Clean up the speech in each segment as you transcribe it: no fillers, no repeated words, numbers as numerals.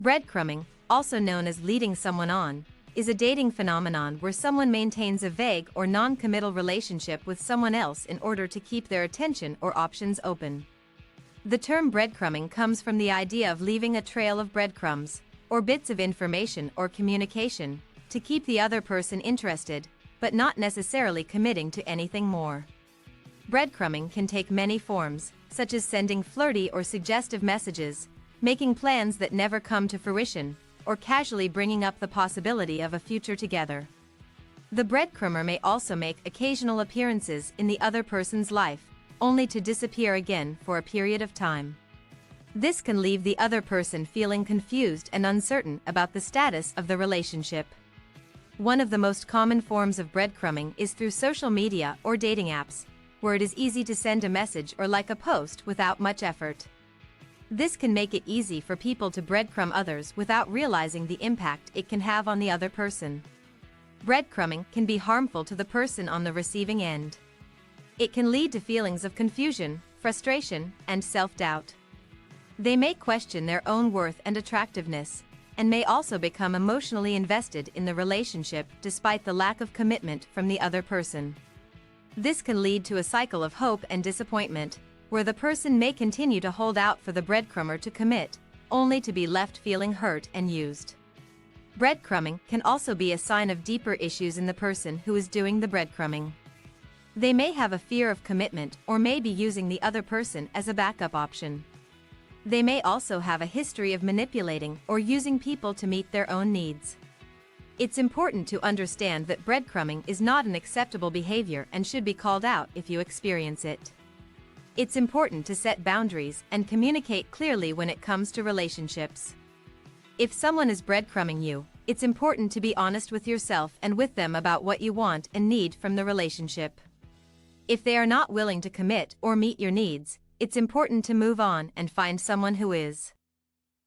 Breadcrumbing, also known as leading someone on, is a dating phenomenon where someone maintains a vague or non-committal relationship with someone else in order to keep their attention or options open. The term breadcrumbing comes from the idea of leaving a trail of breadcrumbs, or bits of information or communication, to keep the other person interested, but not necessarily committing to anything more. Breadcrumbing can take many forms, such as sending flirty or suggestive messages, making plans that never come to fruition, or casually bringing up the possibility of a future together. The breadcrumber may also make occasional appearances in the other person's life, only to disappear again for a period of time. This can leave the other person feeling confused and uncertain about the status of the relationship. One of the most common forms of breadcrumbing is through social media or dating apps, where it is easy to send a message or like a post without much effort. This can make it easy for people to breadcrumb others without realizing the impact it can have on the other person. Breadcrumbing can be harmful to the person on the receiving end. It can lead to feelings of confusion, frustration, and self-doubt. They may question their own worth and attractiveness, and may also become emotionally invested in the relationship despite the lack of commitment from the other person. This can lead to a cycle of hope and disappointment, where the person may continue to hold out for the breadcrumber to commit, only to be left feeling hurt and used. Breadcrumbing can also be a sign of deeper issues in the person who is doing the breadcrumbing. They may have a fear of commitment or may be using the other person as a backup option. They may also have a history of manipulating or using people to meet their own needs. It's important to understand that breadcrumbing is not an acceptable behavior and should be called out if you experience it. It's important to set boundaries and communicate clearly when it comes to relationships. If someone is breadcrumbing you, it's important to be honest with yourself and with them about what you want and need from the relationship. If they are not willing to commit or meet your needs, it's important to move on and find someone who is.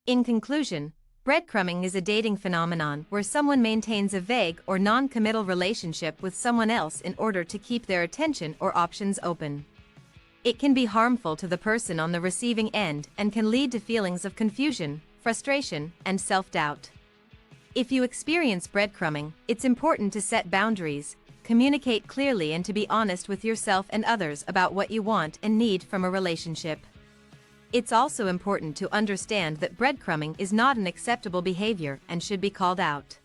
In conclusion, breadcrumbing is a dating phenomenon where someone maintains a vague or non-committal relationship with someone else in order to keep their attention or options open. It can be harmful to the person on the receiving end and can lead to feelings of confusion, frustration, and self-doubt. If you experience breadcrumbing, it's important to set boundaries, communicate clearly, and to be honest with yourself and others about what you want and need from a relationship. It's also important to understand that breadcrumbing is not an acceptable behavior and should be called out.